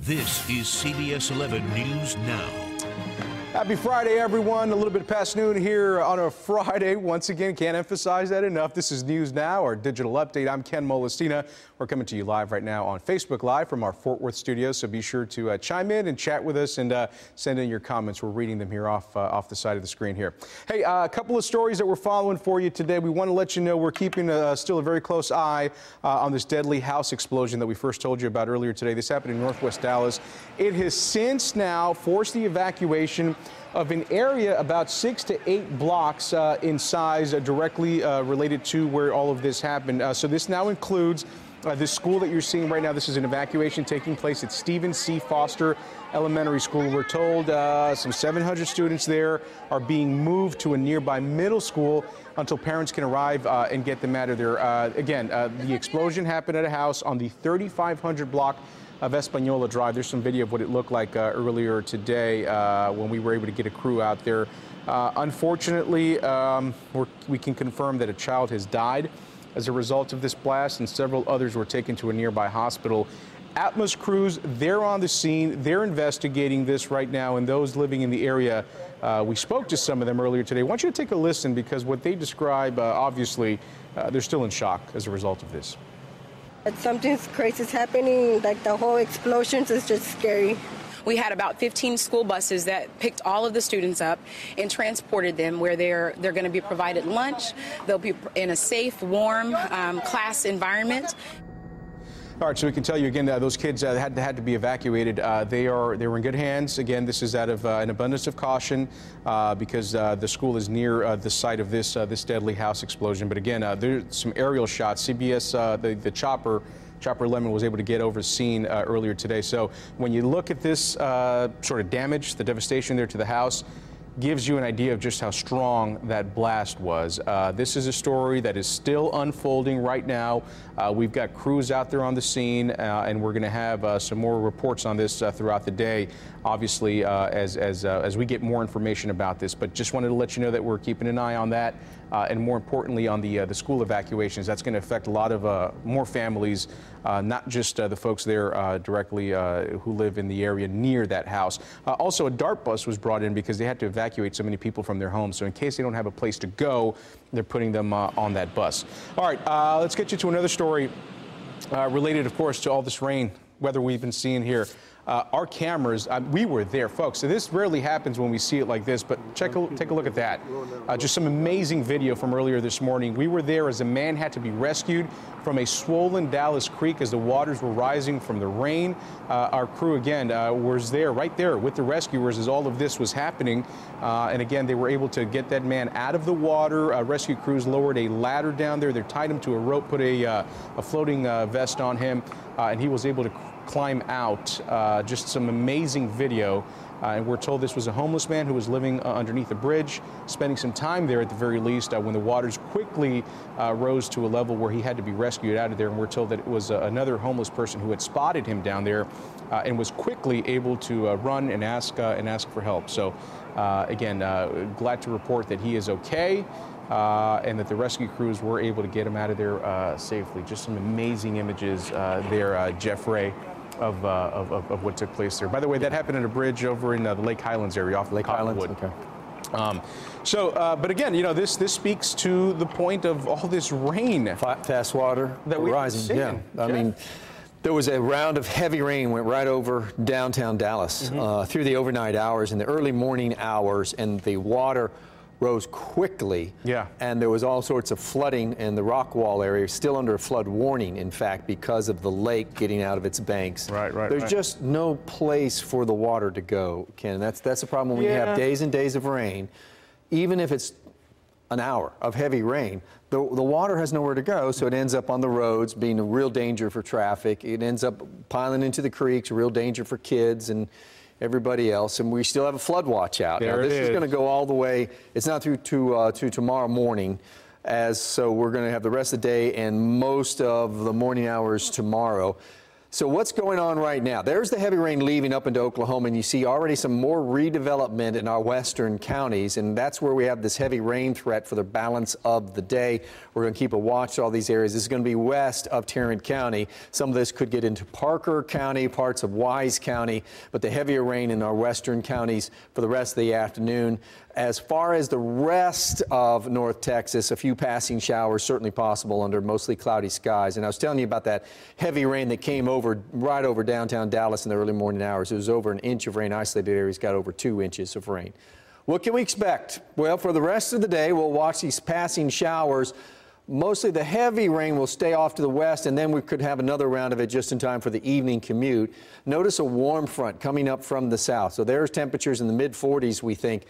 This is CBS 11 News Now. Happy Friday, everyone. A little bit past noon here on a Friday. Once again, can't emphasize that enough. This is News Now, our digital update. I'm Ken Molestina. We're coming to you live right now on Facebook Live from our Fort Worth studio, so be sure to chime in and chat with us and send in your comments. We're reading them here off the side of the screen here. Hey, a couple of stories that we're following for you today. We want to let you know we're keeping still a very close eye on this deadly house explosion that we first told you about earlier today. This happened in northwest Dallas. It has since now forced the evacuation of an area about 6 to 8 blocks in size directly related to where all of this happened. So this now includes this school that you're seeing right now. This is an evacuation taking place at Stephen C. Foster Elementary School. We're told some 700 students there are being moved to a nearby middle school until parents can arrive and get them out of there. Again, the explosion happened at a house on the 3500 block of Espanola Drive. There's some video of what it looked like earlier today when we were able to get a crew out there. Unfortunately, we can confirm that a child has died as a result of this blast, and several others were taken to a nearby hospital. Atmos crews, they're on the scene. They're investigating this right now, and those living in the area, we spoke to some of them earlier today. I want you to take a listen because what they describe, obviously, they're still in shock as a result of this. Something crazy is happening, like the whole explosions is just scary. We had about 15 school buses that picked all of the students up and transported them where they're going to be provided lunch. They'll be in a safe, warm class environment. All right, so we can tell you again that those kids had to be evacuated. They were in good hands. Again, this is out of an abundance of caution because the school is near the site of this deadly house explosion. But again, there's some aerial shots. CBS, the Chopper Lemon was able to get over the scene earlier today. So when you look at this sort of damage, the devastation there to the house, gives you an idea of just how strong that blast was. This is a story that is still unfolding right now. We've got crews out there on the scene, and we're going to have some more reports on this throughout the day, obviously, as we get more information about this. But just wanted to let you know that we're keeping an eye on that, and more importantly on the school evacuations. That's going to affect a lot of more families, not just the folks there directly who live in the area near that house. Also, a DART bus was brought in because they had to evacuate so many people from their homes. So in case they don't have a place to go, they're putting them on that bus. All right, let's get you to another story related, of course, to all this rain weather we've been seeing here. Our cameras, we were there, folks. So this rarely happens when we see it like this, but take a look at that. Just some amazing video from earlier this morning. We were there as a man had to be rescued from a swollen Dallas Creek as the waters were rising from the rain. Our crew, again, was there, right there with the rescuers as all of this was happening. And again, they were able to get that man out of the water. Rescue crews lowered a ladder down there. They tied him to a rope, put a floating vest on him, and he was able to climb out. Just some amazing video. And we're told this was a homeless man who was living underneath a bridge, spending some time there at the very least when the waters quickly rose to a level where he had to be rescued out of there. And we're told that it was another homeless person who had spotted him down there and was quickly able to run and ask for help. So again, glad to report that he is okay. And that the rescue crews were able to get him out of there safely. Just some amazing images there, Jeff Ray, of what took place there. By the way, that happened at a bridge over in the Lake Highlands area off Lake Cottonwood. Okay. But again, you know, this speaks to the point of all this rain. Fast water that we're rising. Yeah, I mean, there was a round of heavy rain went right over downtown Dallas through the overnight hours and the early morning hours, and the water rose quickly. Yeah. And there was all sorts of flooding in the rock wall area, still under a flood warning, in fact, because of the lake getting out of its banks. Right. There's just no place for the water to go, Ken. That's the problem when you have days and days of rain. Even if it's an hour of heavy rain, the water has nowhere to go, so it ends up on the roads, being a real danger for traffic. It ends up piling into the creeks, a real danger for kids and everybody else, and we still have a flood watch out. Now, this is going to go all the way. It's not through to tomorrow morning, so we're going to have the rest of the day and most of the morning hours tomorrow. So what's going on right now? There's the heavy rain leaving up into Oklahoma, and you see already some more redevelopment in our western counties, and that's where we have this heavy rain threat for the balance of the day. We're going to keep a watch to all these areas. This is going to be west of Tarrant County. Some of this could get into Parker County, parts of Wise County, but the heavier rain in our western counties for the rest of the afternoon. As far as the rest of North Texas, a few passing showers certainly possible under mostly cloudy skies. And I was telling you about that heavy rain that came right over downtown Dallas in the early morning hours. It was over an inch of rain. Isolated areas got over 2 inches of rain. What can we expect? Well, for the rest of the day, we'll watch these passing showers. Mostly the heavy rain will stay off to the west, and then we could have another round of it just in time for the evening commute. Notice a warm front coming up from the south. So there's temperatures in the mid-40s, we think,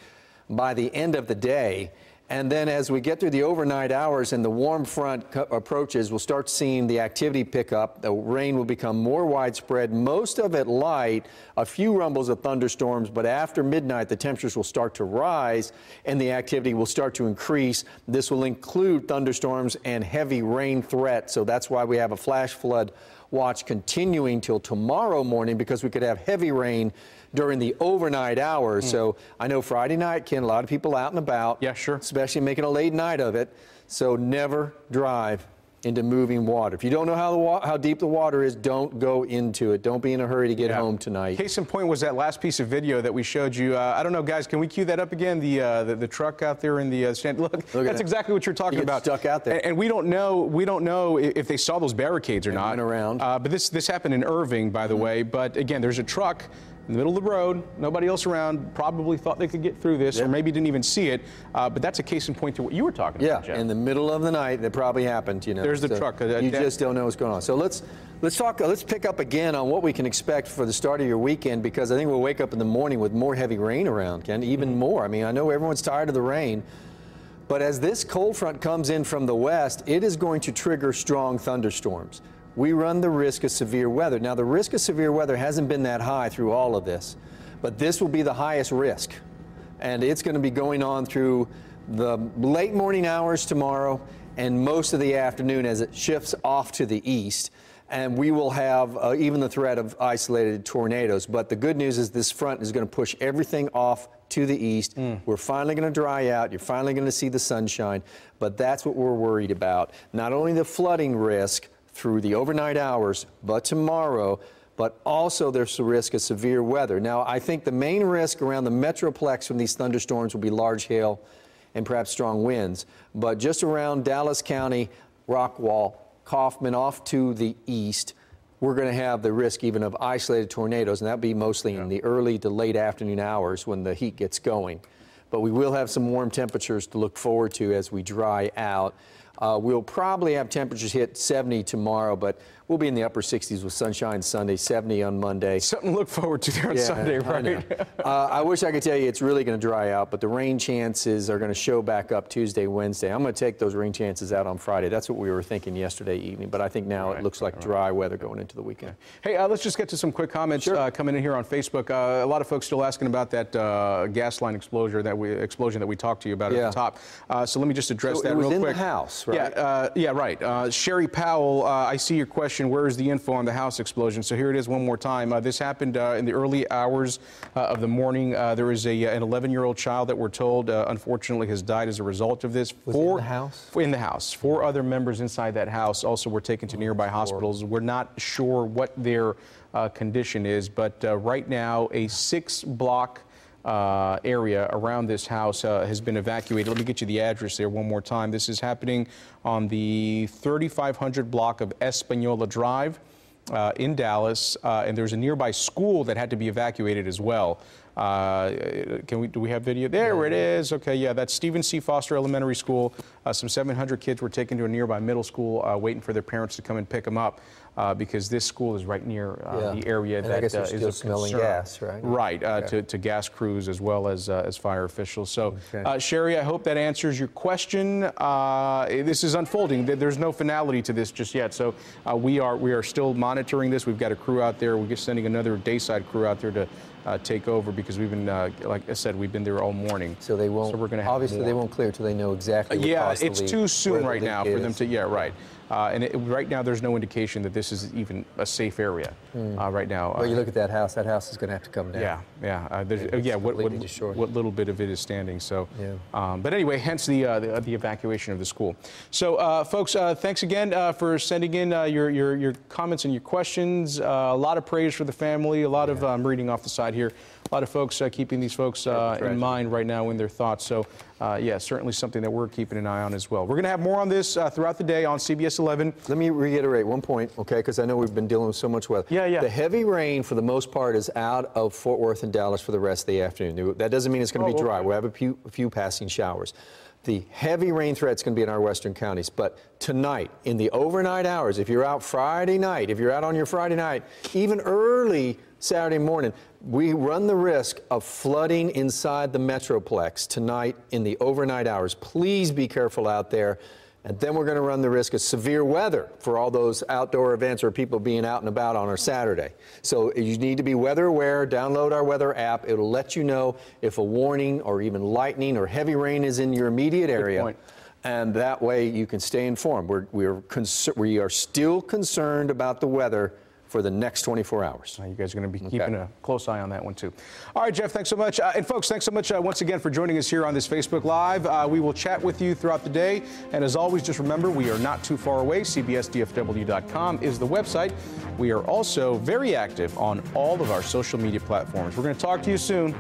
by the end of the day. And then as we get through the overnight hours and the warm front approaches, we'll start seeing the activity pick up. The rain will become more widespread, most of it light, a few rumbles of thunderstorms, but after midnight the temperatures will start to rise and the activity will start to increase. This will include thunderstorms and heavy rain threat, so that's why we have a flash flood watch continuing till tomorrow morning, because we could have heavy rain during the overnight hours. So I know Friday night, Ken, a lot of people out and about. Yeah, sure. Especially making a late night of it. So never drive into moving water. If you don't know how deep the water is, don't go into it. Don't be in a hurry to get home tonight. Case in point was that last piece of video that we showed you. I don't know, guys, can we cue that up again? The truck out there in the stand. Look that's exactly what you're talking about. Stuck out there. And we don't know if they saw those barricades or not. Went around. But this happened in Irving, by the way. But again, there's a truck in the middle of the road, nobody else around, probably thought they could get through this, or maybe didn't even see it. But that's a case in point to what you were talking about, Jeff. In the middle of the night, that probably happened, you know. There's the truck. You just don't know what's going on. So let's pick up again on what we can expect for the start of your weekend, because I think we'll wake up in the morning with more heavy rain around, Ken, even more. I mean, I know everyone's tired of the rain, but as this cold front comes in from the west, it is going to trigger strong thunderstorms. We run the risk of severe weather. Now, the risk of severe weather hasn't been that high through all of this, but this will be the highest risk. And it's going to be going on through the late morning hours tomorrow and most of the afternoon as it shifts off to the east. And we will have even the threat of isolated tornadoes. But the good news is this front is going to push everything off to the east. We're finally going to dry out. You're finally going to see the sunshine. But that's what we're worried about. Not only the flooding risk through the overnight hours, but tomorrow, but also there's the risk of severe weather. Now, I think the main risk around the Metroplex from these thunderstorms will be large hail and perhaps strong winds. But just around Dallas County, Rockwall, Kaufman off to the east, we're going to have the risk even of isolated tornadoes, and that'll be mostly in the early to late afternoon hours when the heat gets going. But we will have some warm temperatures to look forward to as we dry out. We'll probably have temperatures hit 70 tomorrow, but we'll be in the upper 60s with sunshine Sunday, 70 on Monday. Something to look forward to there on Sunday, right? I wish I could tell you it's really going to dry out, but the rain chances are going to show back up Tuesday, Wednesday. I'm going to take those rain chances out on Friday. That's what we were thinking yesterday evening, but I think now it looks like dry weather going into the weekend. Hey, let's just get to some quick comments coming in here on Facebook. A lot of folks still asking about that gas line explosion that we talked to you about at the top. So let me just address that real quick. It was in the house, right? Yeah, right. Sherry Powell, I see your question. Where is the info on the house explosion? So here it is one more time. This happened in the early hours of the morning. There is an 11-year-old child that we're told, unfortunately, has died as a result of this. Was it in the house? In the house. 4 other members inside that house also were taken to nearby hospitals. We're not sure what their condition is, but right now a 6-block area around this house has been evacuated. Let me get you the address there one more time. This is happening on the 3500 block of Espanola Drive in Dallas, and there's a nearby school that had to be evacuated as well. Do we have video? There it is. Okay, yeah, that's Stephen C. Foster Elementary School. Some 700 kids were taken to a nearby middle school, waiting for their parents to come and pick them up. Because this school is right near the area and that I guess is still of smelling concern. gas, right? Right, to gas crews as well as fire officials. So, Sherry, I hope that answers your question. This is unfolding. There's no finality to this just yet. So we are still monitoring this. We've got a crew out there. We're sending another dayside crew out there to take over, because we've been, like I said, we've been there all morning. So they won't. So we're going to have obviously more. They won't clear till they know exactly. What it's too soon right now for them to. Yeah, right. right now there's no indication that this is even a safe area right now. Well, you look at that house is going to have to come down. What little bit of it is standing. So, but anyway, hence the evacuation of the school. So, folks, thanks again for sending in your comments and your questions. A lot of praise for the family. A lot of I'm reading off the side here. A lot of folks keeping these folks in mind right now in their thoughts. So, yeah, certainly something that we're keeping an eye on as well. We're going to have more on this throughout the day on CBS 11. Let me reiterate one point, okay, because I know we've been dealing with so much weather. The heavy rain, for the most part, is out of Fort Worth and Dallas for the rest of the afternoon. That doesn't mean it's going to be dry. We'll have a few passing showers. The heavy rain threat's going to be in our western counties. But tonight, in the overnight hours, if you're out Friday night, if you're out on your Friday night, even early Saturday morning, we run the risk of flooding inside the Metroplex tonight in the overnight hours. Please be careful out there. And then we're going to run the risk of severe weather for all those outdoor events or people being out and about on our Saturday. So you need to be weather aware. Download our weather app. It'll let you know if a warning or even lightning or heavy rain is in your immediate area. Good point. And that way you can stay informed. We are still concerned about the weather for the next 24 hours. You guys are going to be keeping a close eye on that one, too. All right, Jeff, thanks so much. And, folks, thanks so much once again for joining us here on this Facebook Live. We will chat with you throughout the day. And as always, just remember, we are not too far away. CBSDFW.com is the website. We are also very active on all of our social media platforms. We're going to talk to you soon.